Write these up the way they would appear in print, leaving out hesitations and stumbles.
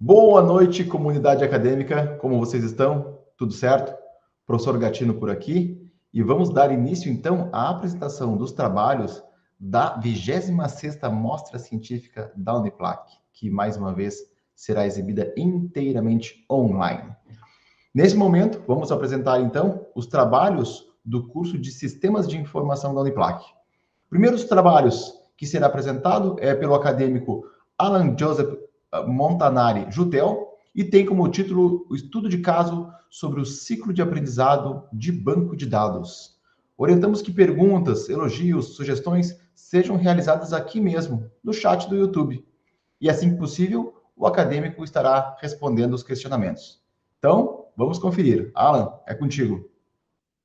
Boa noite, comunidade acadêmica. Como vocês estão? Tudo certo? Professor Gatino por aqui. E vamos dar início, então, à apresentação dos trabalhos da 26ª Mostra Científica da Uniplac, que, mais uma vez, será exibida inteiramente online. Nesse momento, vamos apresentar, então, os trabalhos do curso de Sistemas de Informação da Uniplac. Primeiros trabalhos que será apresentado é pelo acadêmico Alan Joseph Montanari Jutel e tem como título o estudo de caso sobre o ciclo de aprendizado de banco de dados. Orientamos que perguntas, elogios, sugestões sejam realizadas aqui mesmo, no chat do YouTube. E assim que possível, o acadêmico estará respondendo os questionamentos. Então, vamos conferir. Alan, é contigo.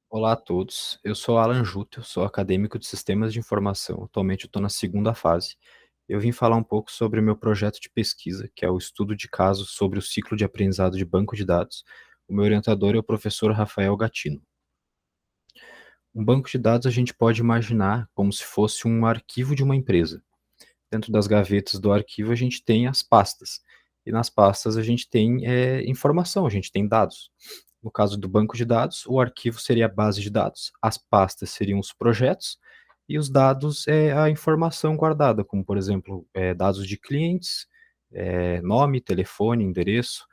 Olá a todos, eu sou Alan Jutel, sou acadêmico de Sistemas de Informação. Atualmente eu estou na segunda fase. Eu vim falar um pouco sobre o meu projeto de pesquisa, que é o estudo de casos sobre o ciclo de aprendizado de banco de dados. O meu orientador é o professor Rafael Gatino. Um banco de dados a gente pode imaginar como se fosse um arquivo de uma empresa. Dentro das gavetas do arquivo a gente tem as pastas, e nas pastas a gente tem informação, a gente tem dados. No caso do banco de dados, o arquivo seria a base de dados, as pastas seriam os projetos, e os dados é a informação guardada, como, por exemplo, dados de clientes, nome, telefone, endereço,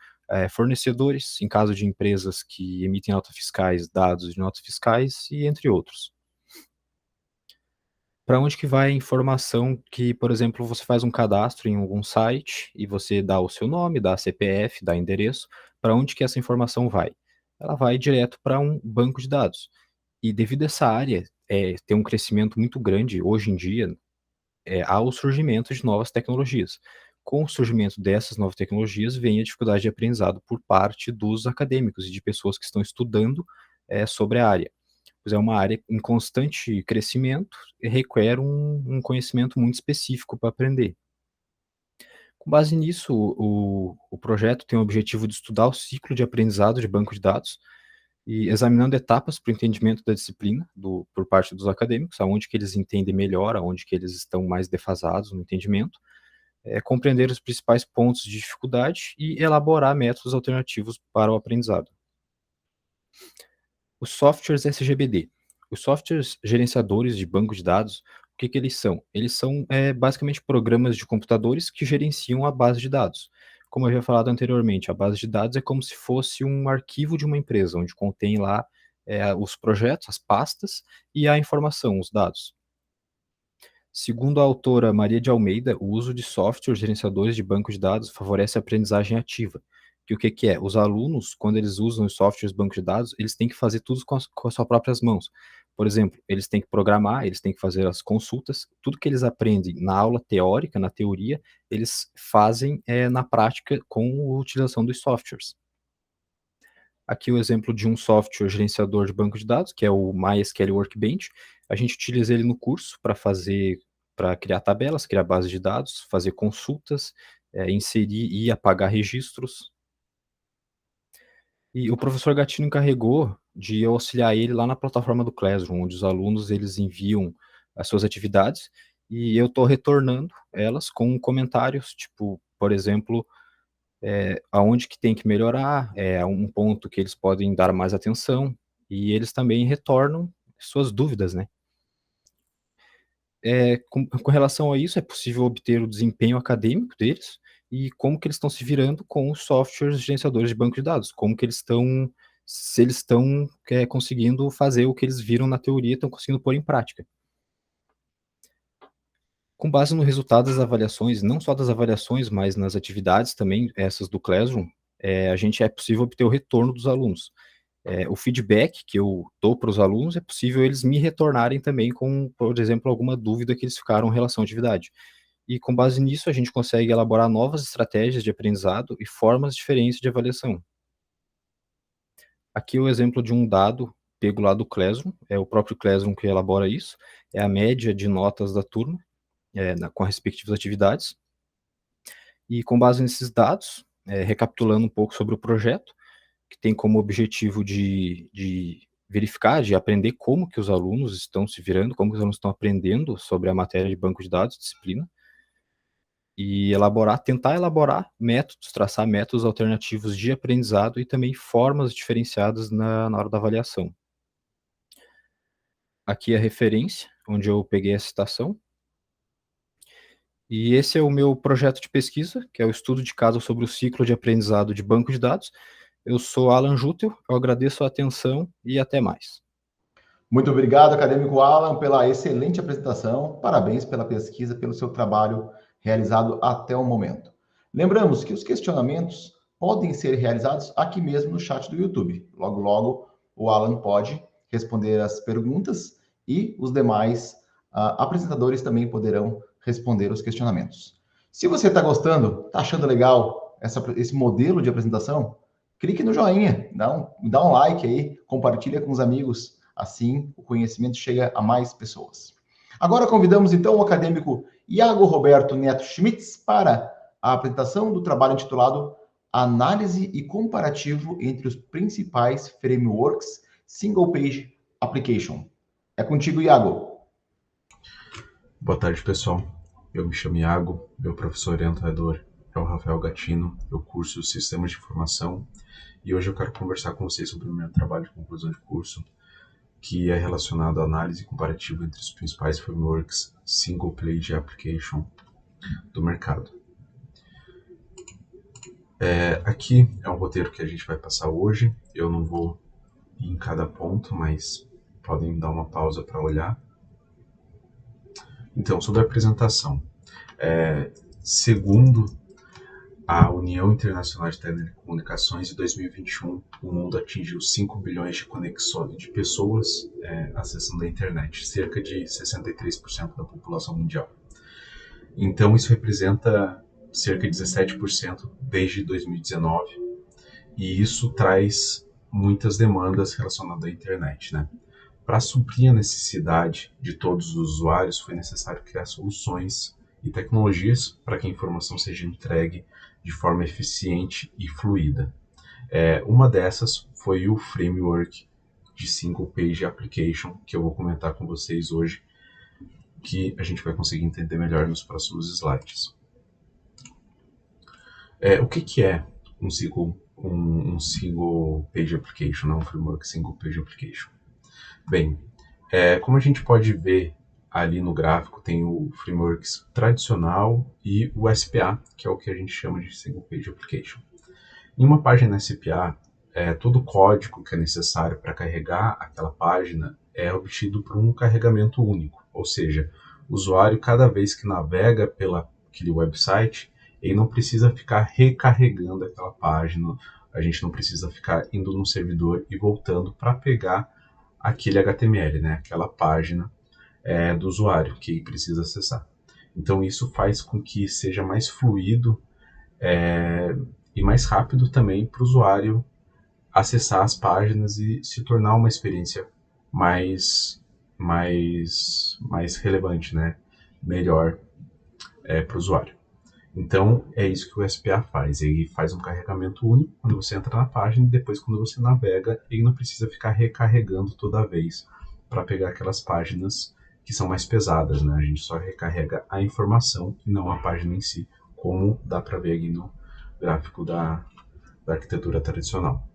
fornecedores, em caso de empresas que emitem notas fiscais, dados de notas fiscais, e entre outros. Para onde que vai a informação que, por exemplo, você faz um cadastro em algum site e você dá o seu nome, dá CPF, dá endereço, para onde que essa informação vai? Ela vai direto para um banco de dados. E devido a essa área ter um crescimento muito grande hoje em dia, há o surgimento de novas tecnologias. Com o surgimento dessas novas tecnologias, vem a dificuldade de aprendizado por parte dos acadêmicos e de pessoas que estão estudando sobre a área, pois é uma área em constante crescimento e requer um conhecimento muito específico para aprender. Com base nisso, o projeto tem o objetivo de estudar o ciclo de aprendizado de banco de dados e examinando etapas para o entendimento da disciplina por parte dos acadêmicos, aonde que eles entendem melhor, aonde que eles estão mais defasados no entendimento, compreender os principais pontos de dificuldade e elaborar métodos alternativos para o aprendizado. Os softwares SGBD. Os softwares gerenciadores de banco de dados, o que que eles são? Eles são, basicamente programas de computadores que gerenciam a base de dados. Como eu havia falado anteriormente, a base de dados é como se fosse um arquivo de uma empresa, onde contém lá, os projetos, as pastas e a informação, os dados. Segundo a autora Maria de Almeida, o uso de softwares gerenciadores de banco de dados favorece a aprendizagem ativa. Que o que que é? Os alunos, quando eles usam os softwares banco de dados, eles têm que fazer tudo com as suas próprias mãos. Por exemplo, eles têm que programar, eles têm que fazer as consultas, tudo que eles aprendem na aula teórica, na teoria, eles fazem na prática com a utilização dos softwares. Aqui o exemplo de um software gerenciador de banco de dados, que é o MySQL Workbench. A gente utiliza ele no curso para criar tabelas, criar bases de dados, fazer consultas, inserir e apagar registros. E o professor Gatino encarregou de eu auxiliar ele lá na plataforma do Classroom, onde os alunos eles enviam as suas atividades e eu estou retornando elas com comentários, tipo, por exemplo, aonde que tem que melhorar, um ponto que eles podem dar mais atenção, e eles também retornam suas dúvidas, né. Com relação a isso, é possível obter o desempenho acadêmico deles, e como que eles estão se virando com os softwares gerenciadores de banco de dados, como que eles estão se eles estão, conseguindo fazer o que eles viram na teoria, estão conseguindo pôr em prática. Com base no resultado das avaliações, não só das avaliações, mas nas atividades também, essas do Classroom, a gente é possível obter o retorno dos alunos. O feedback que eu dou para os alunos, é possível eles me retornarem também com, por exemplo, alguma dúvida que eles ficaram em relação à atividade. E com base nisso, a gente consegue elaborar novas estratégias de aprendizado e formas diferentes de avaliação. Aqui é o exemplo de um dado pego lá do Classroom, é o próprio Classroom que elabora isso, é a média de notas da turma, com as respectivas atividades. E com base nesses dados, recapitulando um pouco sobre o projeto, que tem como objetivo de verificar, de aprender como que os alunos estão se virando, como que os alunos estão aprendendo sobre a matéria de banco de dados, disciplina. e tentar elaborar métodos, traçar métodos alternativos de aprendizado e também formas diferenciadas na hora da avaliação. Aqui é a referência, onde eu peguei a citação. E esse é o meu projeto de pesquisa, que é o estudo de caso sobre o ciclo de aprendizado de banco de dados. Eu sou Alan Jutel, eu agradeço a atenção e até mais. Muito obrigado, acadêmico Alan, pela excelente apresentação. Parabéns pela pesquisa, pelo seu trabalho realizado até o momento. Lembramos que os questionamentos podem ser realizados aqui mesmo no chat do YouTube. Logo, logo, o Alan pode responder as perguntas e os demais apresentadores também poderão responder os questionamentos. Se você está gostando, está achando legal esse modelo de apresentação, clique no joinha, dá um like aí, compartilha com os amigos. Assim, o conhecimento chega a mais pessoas. Agora convidamos então o acadêmico Iago Roberto Neto Schmitz para a apresentação do trabalho intitulado Análise e Comparativo entre os principais frameworks Single Page Application. É contigo, Iago. Boa tarde, pessoal. Eu me chamo Iago, meu professor orientador é o Rafael Gatino, eu curso Sistemas de Informação e hoje eu quero conversar com vocês sobre o meu trabalho de conclusão de curso, que é relacionado à análise comparativa entre os principais frameworks Single Page Application do mercado. Aqui é um roteiro que a gente vai passar hoje, eu não vou ir em cada ponto, mas podem dar uma pausa para olhar. Então, sobre a apresentação. Segundo a União Internacional de Telecomunicações, em 2021, o mundo atingiu 5 bilhões de conexões de pessoas acessando a internet, cerca de 63% da população mundial. Então, isso representa cerca de 17% desde 2019, e isso traz muitas demandas relacionadas à internet, né? Para suprir a necessidade de todos os usuários, foi necessário criar soluções e tecnologias para que a informação seja entregue de forma eficiente e fluida. Uma dessas foi o framework de Single Page Application, que eu vou comentar com vocês hoje, que a gente vai conseguir entender melhor nos próximos slides. O que é um Single Page Application, não? Um framework Single Page Application? Bem, como a gente pode ver ali no gráfico, tem o framework tradicional e o SPA, que é o que a gente chama de Single Page Application. Em uma página SPA, todo o código que é necessário para carregar aquela página é obtido por um carregamento único, ou seja, o usuário, cada vez que navega aquele website, ele não precisa ficar recarregando aquela página, a gente não precisa ficar indo no servidor e voltando para pegar aquele HTML, né? Aquela página do usuário que ele precisa acessar. Então isso faz com que seja mais fluido e mais rápido também para o usuário acessar as páginas e se tornar uma experiência mais relevante, né? Melhor para o usuário. Então, é isso que o SPA faz. Ele faz um carregamento único quando você entra na página e depois, quando você navega, ele não precisa ficar recarregando toda vez para pegar aquelas páginas que são mais pesadas, né? A gente só recarrega a informação e não a página em si, como dá para ver aqui no gráfico da arquitetura tradicional.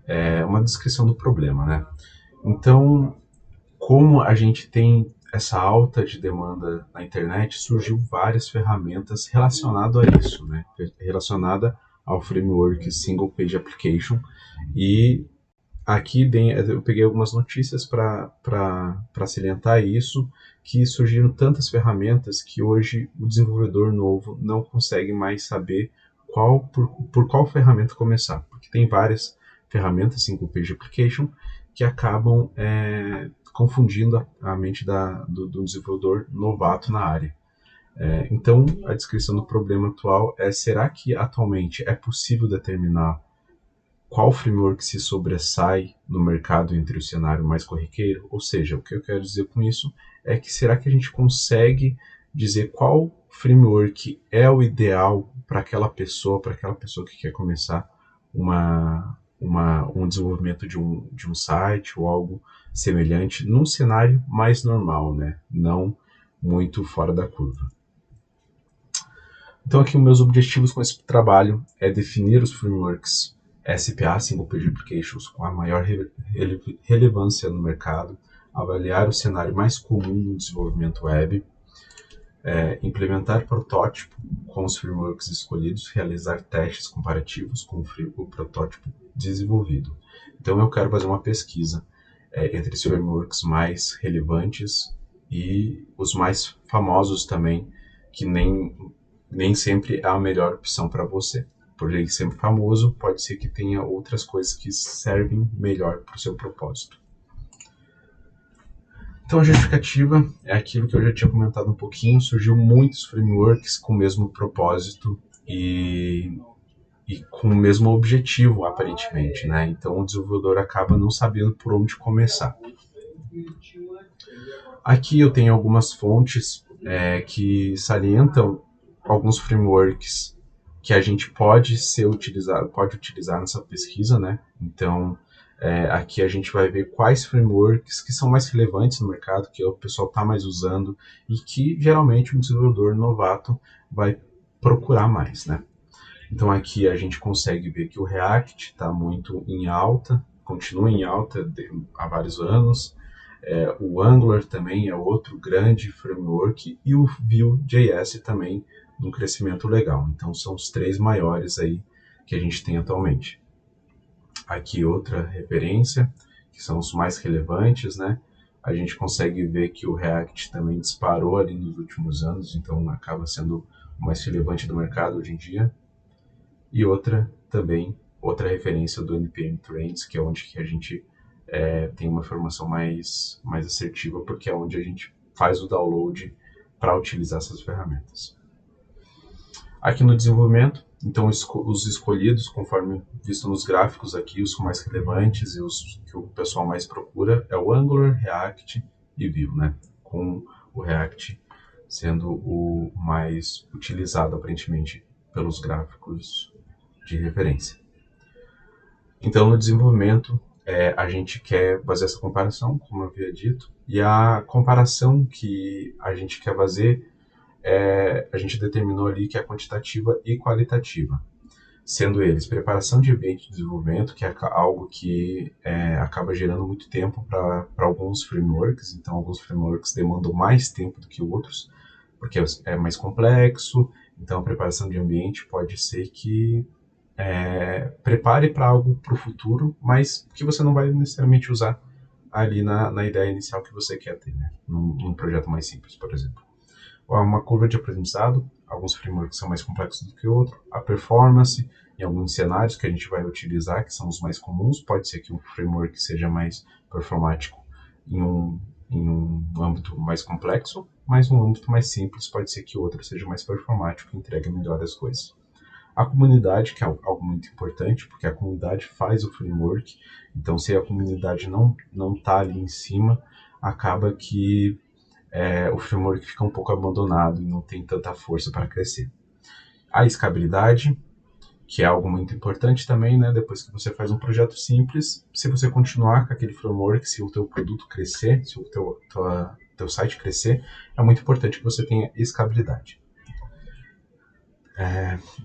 É uma descrição do problema, né? Então, como a gente tem essa alta de demanda na internet, surgiu várias ferramentas relacionadas a isso, né? Relacionada ao framework Single Page Application. E aqui eu peguei algumas notícias para salientar isso, que surgiram tantas ferramentas que hoje o desenvolvedor novo não consegue mais saber por qual ferramenta começar, porque tem várias ferramentas Single Page Application que acabam confundindo a mente do desenvolvedor novato na área. Então, a descrição do problema atual será que atualmente é possível determinar qual framework se sobressai no mercado entre o cenário mais corriqueiro? Ou seja, o que eu quero dizer com isso é que será que a gente consegue dizer qual framework é o ideal para aquela pessoa que quer começar um desenvolvimento de um site ou algo semelhante num cenário mais normal, né? Não muito fora da curva. Então aqui os meus objetivos com esse trabalho é definir os frameworks SPA, Single Page Applications, com a maior relevância no mercado, avaliar o cenário mais comum no desenvolvimento web, implementar protótipo com os frameworks escolhidos, realizar testes comparativos com o protótipo desenvolvido. Então eu quero fazer uma pesquisa entre os frameworks mais relevantes e os mais famosos também, que nem sempre é a melhor opção para você. Por ele ser famoso, pode ser que tenha outras coisas que servem melhor para o seu propósito. Então a justificativa é aquilo que eu já tinha comentado um pouquinho, surgiu muitos frameworks com o mesmo propósito e com o mesmo objetivo, aparentemente, né? Então o desenvolvedor acaba não sabendo por onde começar. Aqui eu tenho algumas fontes que salientam alguns frameworks que a gente pode utilizar nessa pesquisa, né? Então, aqui a gente vai ver quais frameworks que são mais relevantes no mercado, que o pessoal está mais usando e que geralmente um desenvolvedor novato vai procurar mais, né? Então aqui a gente consegue ver que o React está muito em alta, continua em alta há vários anos. O Angular também é outro grande framework e o Vue.js também num crescimento legal. Então são os 3 maiores aí que a gente tem atualmente. Aqui outra referência, que são os mais relevantes, né? A gente consegue ver que o React também disparou ali nos últimos anos, então acaba sendo o mais relevante do mercado hoje em dia. E outra referência do NPM Trends, que é onde que a gente tem uma informação mais assertiva, porque é onde a gente faz o download para utilizar essas ferramentas. Aqui no desenvolvimento, então os escolhidos, conforme visto nos gráficos aqui, os mais relevantes e os que o pessoal mais procura é o Angular, React e Vue, né? Com o React sendo o mais utilizado aparentemente pelos gráficos de referência. Então no desenvolvimento a gente quer fazer essa comparação, como eu havia dito, e a comparação que a gente quer fazer a gente determinou ali que é quantitativa e qualitativa, sendo eles preparação de ambiente de desenvolvimento, que é algo que acaba gerando muito tempo para alguns frameworks, então alguns frameworks demandam mais tempo do que outros, porque é mais complexo, então a preparação de ambiente pode ser que prepare para algo para o futuro, mas que você não vai necessariamente usar ali na ideia inicial que você quer ter, né? Num projeto mais simples, por exemplo. Uma curva de aprendizado, alguns frameworks são mais complexos do que outros, a performance, em alguns cenários que a gente vai utilizar, que são os mais comuns, pode ser que um framework seja mais performático em um âmbito mais complexo, mas um âmbito mais simples pode ser que outro seja mais performático e entregue melhor as coisas. A comunidade, que é algo muito importante, porque a comunidade faz o framework, então se a comunidade não está ali em cima, acaba que o framework fica um pouco abandonado e não tem tanta força para crescer. A escalabilidade, que é algo muito importante também, né? Depois que você faz um projeto simples, se você continuar com aquele framework, se o teu produto crescer, se o teu site crescer, é muito importante que você tenha escalabilidade.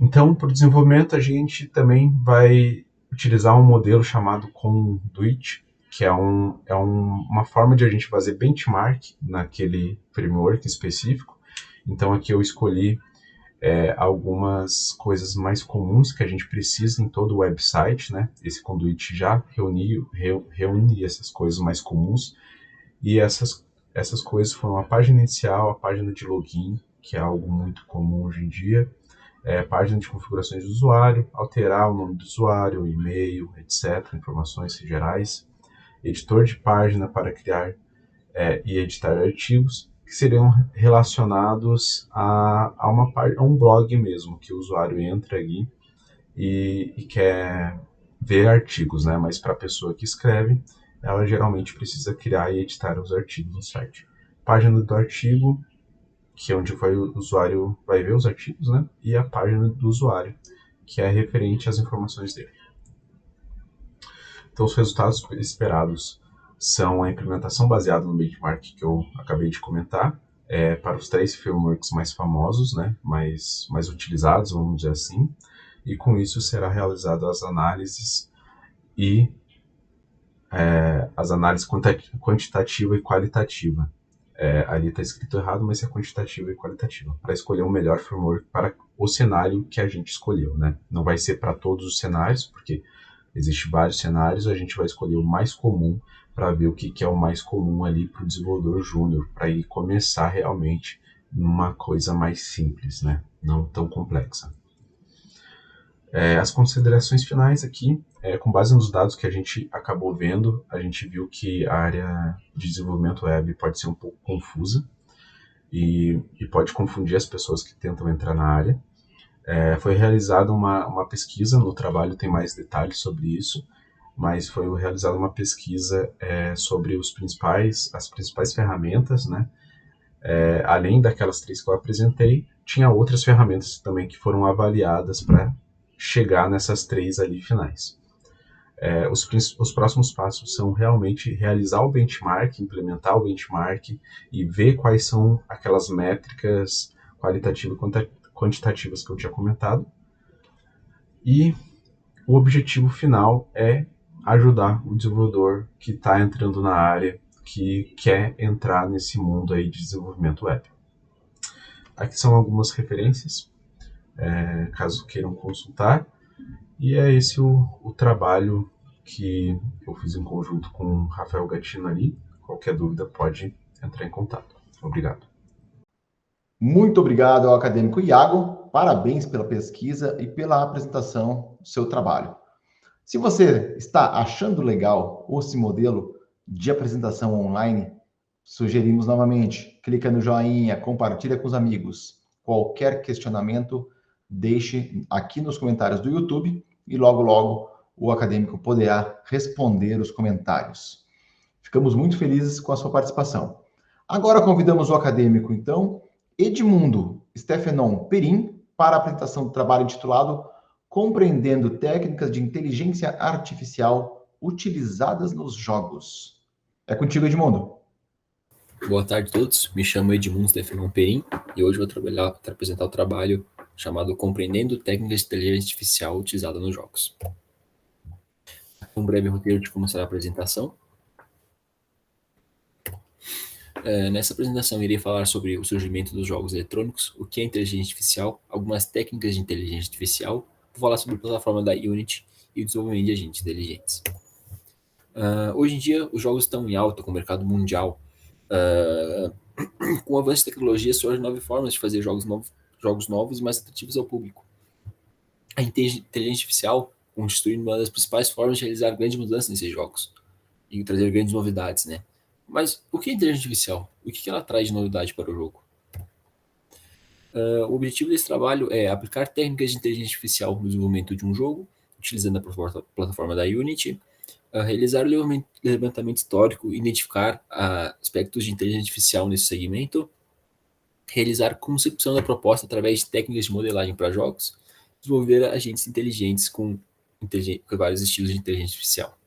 Então, para o desenvolvimento, a gente também vai utilizar um modelo chamado Conduit, que é uma forma de a gente fazer benchmark naquele framework específico. Então aqui eu escolhi algumas coisas mais comuns que a gente precisa em todo o website, né? Esse Conduit já reúne essas coisas mais comuns, e essas coisas foram a página inicial, a página de login, que é algo muito comum hoje em dia, página de configurações do usuário, alterar o nome do usuário, o e-mail, etc., informações gerais, editor de página para criar e editar artigos, que seriam relacionados a um blog mesmo, que o usuário entra ali e quer ver artigos, né? Mas para a pessoa que escreve, ela geralmente precisa criar e editar os artigos no site. Página do artigo, que é onde o usuário vai ver os artigos, né? E a página do usuário, que é referente às informações dele. Então, os resultados esperados são a implementação baseada no benchmark que eu acabei de comentar, para os 3 frameworks mais famosos, né, mais utilizados, vamos dizer assim, e com isso será realizado as análises e as análises quantitativa e qualitativa. Ali está escrito errado, mas é quantitativa e qualitativa, para escolher o melhor framework para o cenário que a gente escolheu, né? Não vai ser para todos os cenários, porque existem vários cenários, a gente vai escolher o mais comum para ver o que é o mais comum ali para o desenvolvedor júnior, para ele começar realmente numa coisa mais simples, né? Não tão complexa. As considerações finais aqui, com base nos dados que a gente acabou vendo, a gente viu que a área de desenvolvimento web pode ser um pouco confusa e pode confundir as pessoas que tentam entrar na área. Foi realizada uma pesquisa, no trabalho tem mais detalhes sobre isso, mas foi realizada uma pesquisa sobre as principais ferramentas, né? Além daquelas 3 que eu apresentei, tinha outras ferramentas também que foram avaliadas para chegar nessas 3 ali finais. Os próximos passos são realmente realizar o benchmark, implementar o benchmark e ver quais são aquelas métricas qualitativas e quantitativas que eu tinha comentado. E o objetivo final é ajudar o desenvolvedor que está entrando na área, que quer entrar nesse mundo aí de desenvolvimento web. Aqui são algumas referências, caso queiram consultar. E é esse o trabalho que eu fiz em conjunto com o Rafael Gatino ali. Qualquer dúvida pode entrar em contato. Obrigado. Muito obrigado ao acadêmico Iago, parabéns pela pesquisa e pela apresentação do seu trabalho. Se você está achando legal esse modelo de apresentação online, sugerimos novamente, clica no joinha, compartilha com os amigos. Qualquer questionamento, deixe aqui nos comentários do YouTube e logo, logo o acadêmico poderá responder os comentários. Ficamos muito felizes com a sua participação. Agora convidamos o acadêmico, então, Edmundo Stefenon Perim, para a apresentação do trabalho intitulado Compreendendo Técnicas de Inteligência Artificial Utilizadas nos Jogos. É contigo, Edmundo. Boa tarde a todos, me chamo Edmundo Stefenon Perim e hoje vou apresentar o trabalho chamado Compreendendo Técnicas de Inteligência Artificial Utilizada nos Jogos. Um breve roteiro de como será a apresentação. Nessa apresentação irei falar sobre o surgimento dos jogos eletrônicos, o que é inteligência artificial, algumas técnicas de inteligência artificial, vou falar sobre a plataforma da Unity e o desenvolvimento de agentes inteligentes. Hoje em dia, os jogos estão em alta com o mercado mundial. Com o avanço de tecnologia, surgem novas formas de fazer jogos novos e mais atrativos ao público. A inteligência artificial constitui uma das principais formas de realizar grandes mudanças nesses jogos e trazer grandes novidades, né? Mas o que é inteligência artificial? O que ela traz de novidade para o jogo? O objetivo desse trabalho é aplicar técnicas de inteligência artificial no desenvolvimento de um jogo, utilizando a plataforma da Unity, realizar o levantamento histórico, identificar aspectos de inteligência artificial nesse segmento, realizar concepção da proposta através de técnicas de modelagem para jogos, desenvolver agentes inteligentes com vários estilos de inteligência artificial.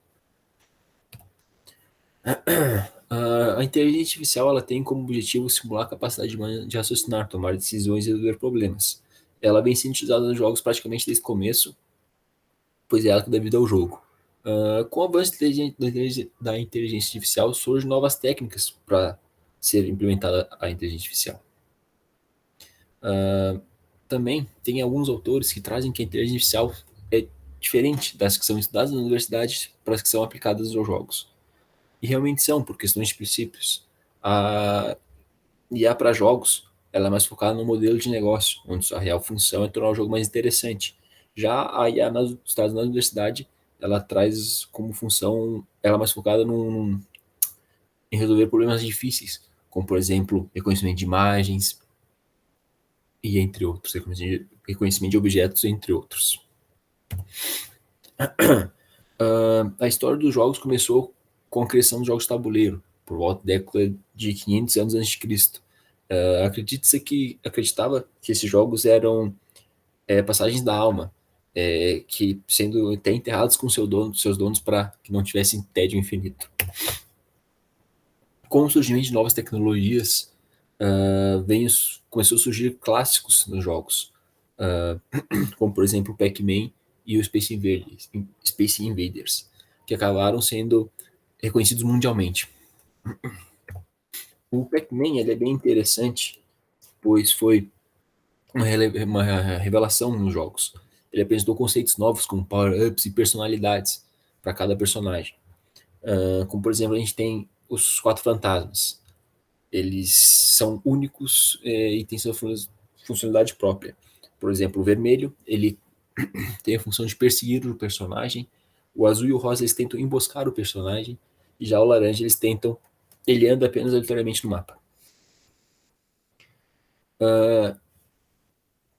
A inteligência artificial ela tem como objetivo simular a capacidade de raciocinar, tomar decisões e resolver problemas. Ela vem sendo utilizada nos jogos praticamente desde o começo, pois é ela que dá vida ao jogo. Com o avanço da inteligência artificial, surgem novas técnicas para ser implementada a inteligência artificial. Também tem alguns autores que trazem que a inteligência artificial é diferente das que são estudadas na universidade para as que são aplicadas aos jogos. E realmente são, por questões de princípios. A IA para jogos, ela é mais focada no modelo de negócio, onde a real função é tornar o jogo mais interessante. Já a IA estudados na universidade, ela traz como função, ela é mais focada em resolver problemas difíceis, como, por exemplo, reconhecimento de imagens, e entre outros, reconhecimento de objetos, entre outros. A história dos jogos começou com a criação dos jogos de tabuleiro, por volta da década de 500 anos antes de Cristo. Acreditava que esses jogos eram passagens da alma, que sendo até enterrados com seus donos para que não tivessem tédio infinito. Com o surgimento de novas tecnologias, começou a surgir clássicos nos jogos, como por exemplo o Pac-Man e o Space Invaders, que acabaram sendo reconhecidos mundialmente. O Pac-Man ele é bem interessante, pois foi uma revelação nos jogos. Ele apresentou conceitos novos como power-ups e personalidades para cada personagem. Como por exemplo, a gente tem os 4 fantasmas. Eles são únicos e têm sua funcionalidade própria. Por exemplo, o vermelho, ele tem a função de perseguir o personagem. O azul e o rosa, eles tentam emboscar o personagem. E já o laranja, ele anda apenas aleatoriamente no mapa.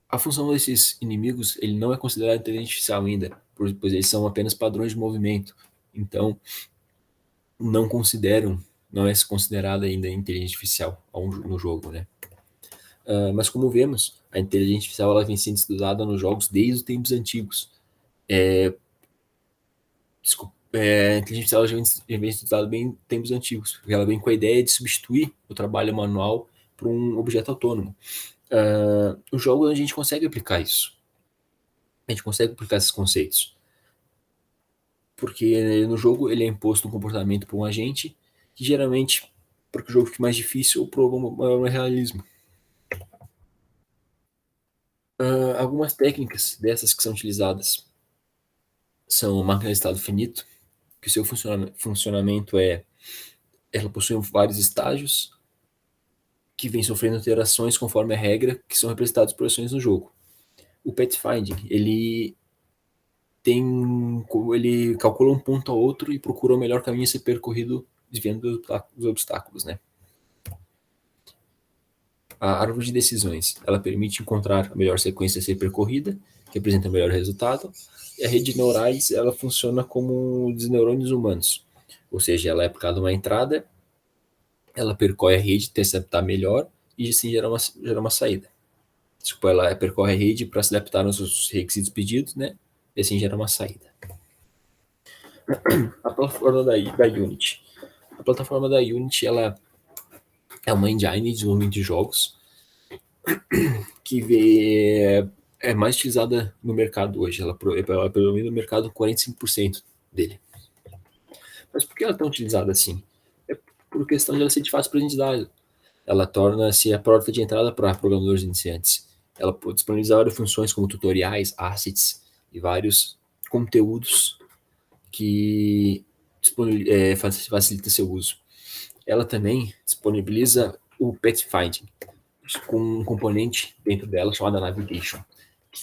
A função desses inimigos, ele não é considerado inteligência artificial ainda, pois eles são apenas padrões de movimento. Então, não é considerada ainda inteligência artificial no jogo, né? Mas como vemos, a inteligência artificial ela vem sendo estudada nos jogos desde os tempos antigos. A inteligência artificial já vem estudada bem em tempos antigos, porque ela vem com a ideia de substituir o trabalho manual por um objeto autônomo. O jogo a gente consegue aplicar isso. A gente consegue aplicar esses conceitos. Porque no jogo ele é imposto um comportamento por um agente que geralmente, porque o jogo fica mais difícil, prova um maior realismo. Algumas técnicas dessas que são utilizadas são a máquina de estado finito, que o seu funcionamento ela possui vários estágios que vem sofrendo alterações conforme a regra que são representados por ações no jogo. O pathfinding, ele calcula um ponto a outro e procura o melhor caminho a ser percorrido desviando dos obstáculos, né? A árvore de decisões, ela permite encontrar a melhor sequência a ser percorrida, que apresenta o melhor resultado. E a rede de neurais, ela funciona como os neurônios humanos, ou seja, ela é aplicada uma entrada, ela percorre a rede, tenta se adaptar melhor e assim gera uma saída. Tipo, ela percorre a rede para se adaptar aos requisitos pedidos, né? E assim gera uma saída. A plataforma da Unity. A plataforma da Unity, ela é uma engine de desenvolvimento de jogos que é mais utilizada no mercado hoje. Ela predomina no mercado 45% dele. Mas por que ela é tão utilizada assim? É por questão de ela ser de fácil aprendizagem. Ela torna-se a porta de entrada para programadores iniciantes. Ela disponibiliza várias funções como tutoriais, assets e vários conteúdos que facilita seu uso. Ela também disponibiliza o pathfinding, com um componente dentro dela chamado Navigation.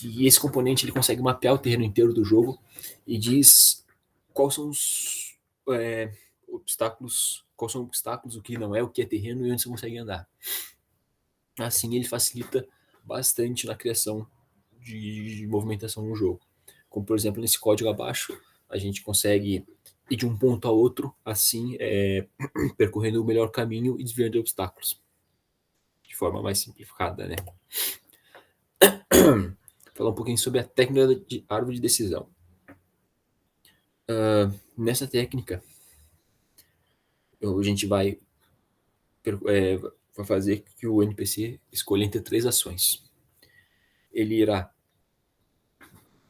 E esse componente ele consegue mapear o terreno inteiro do jogo e diz quais são os obstáculos, o que não é, o que é terreno e onde você consegue andar. Assim ele facilita bastante na criação de movimentação no jogo. Como por exemplo nesse código abaixo, a gente consegue ir de um ponto a outro, assim, percorrendo o melhor caminho e desviando obstáculos. De forma mais simplificada, né? Falar um pouquinho sobre a técnica de árvore de decisão. Nessa técnica, a gente vai fazer que o NPC escolha entre 3 ações. Ele irá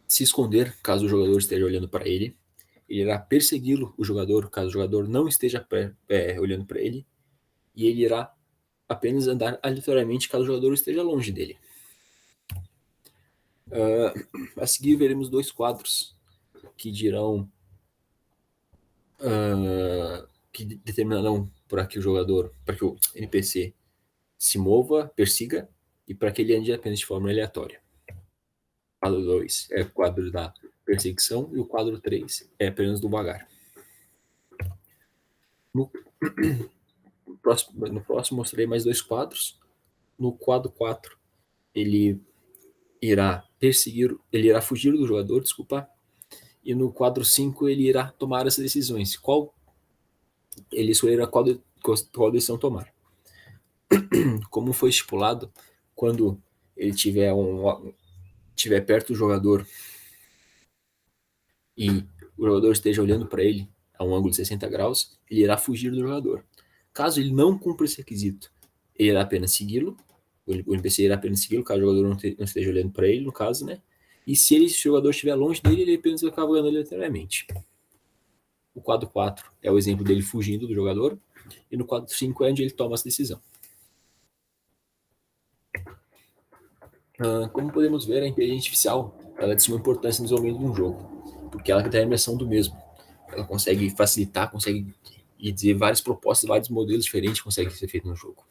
se esconder caso o jogador esteja olhando para ele. Ele irá persegui-lo, o jogador, caso o jogador não esteja olhando para ele. E ele irá apenas andar aleatoriamente caso o jogador esteja longe dele. A seguir veremos 2 quadros que dirão que determinarão para que o NPC se mova, persiga e para que ele ande apenas de forma aleatória. O quadro 2 é o quadro da perseguição e o quadro 3 é apenas do vagar. No próximo mostrarei mais 2 quadros. No quadro 4 ele irá fugir do jogador, e no quadro 5 ele irá tomar essas decisões. Ele escolherá qual decisão tomar. Como foi estipulado, quando ele estiver perto do jogador e o jogador esteja olhando para ele a um ângulo de 60 graus, ele irá fugir do jogador. Caso ele não cumpra esse requisito, ele irá apenas segui-lo, o NPC irá apenas segui-lo, caso o jogador não esteja olhando para ele, no caso, né? E se o jogador estiver longe dele, ele apenas acaba ganhando aleatoriamente. O quadro 4 é o exemplo dele fugindo do jogador, e no quadro 5 é onde ele toma essa decisão. Como podemos ver, a inteligência artificial ela é de suma importância no desenvolvimento de um jogo, porque ela determina a imersão do mesmo. Ela consegue facilitar, consegue dizer várias propostas, vários modelos diferentes que conseguem ser feitos no jogo.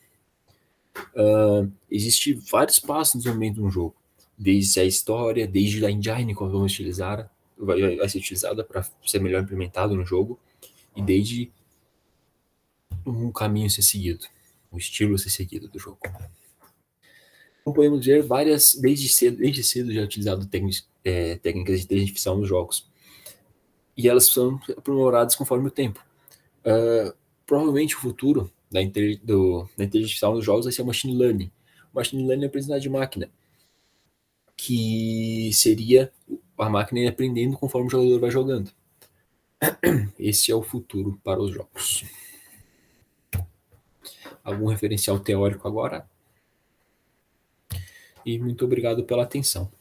Existem vários passos no desenvolvimento de um jogo, desde a história, desde a engine que vamos utilizar, vai ser utilizada para ser melhor implementado no jogo, e desde um caminho a ser seguido, um estilo a ser seguido do jogo. Como podemos ver, desde cedo já é utilizado técnicas de inteligência artificial nos jogos. E elas são aprimoradas conforme o tempo. Provavelmente o futuro da inteligência artificial nos jogos vai ser o machine learning. O machine learning é a aprendizagem de máquina, que seria a máquina aprendendo conforme o jogador vai jogando. Esse é o futuro para os jogos. Algum referencial teórico agora? E muito obrigado pela atenção.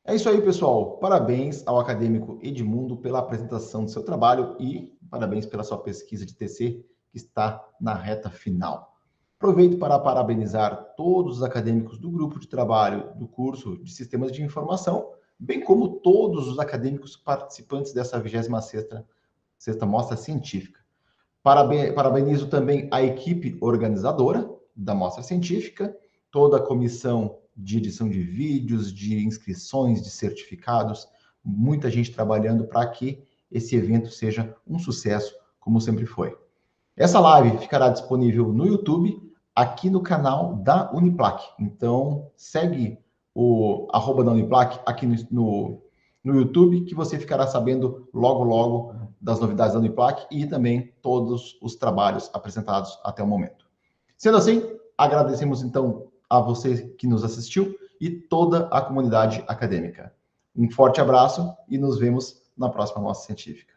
É isso aí, pessoal. Parabéns ao acadêmico Edmundo pela apresentação do seu trabalho e parabéns pela sua pesquisa de TC, que está na reta final. Aproveito para parabenizar todos os acadêmicos do grupo de trabalho do curso de Sistemas de Informação, bem como todos os acadêmicos participantes dessa 26ª Mostra Científica. Parabenizo também a equipe organizadora da Mostra Científica, toda a comissão de edição de vídeos, de inscrições, de certificados, muita gente trabalhando para que esse evento seja um sucesso, como sempre foi. Essa live ficará disponível no YouTube, aqui no canal da Uniplac. Então, segue o @ da Uniplac aqui no YouTube, que você ficará sabendo logo das novidades da Uniplac e também todos os trabalhos apresentados até o momento. Sendo assim, agradecemos então a você que nos assistiu e toda a comunidade acadêmica. Um forte abraço e nos vemos na próxima Mostra Científica.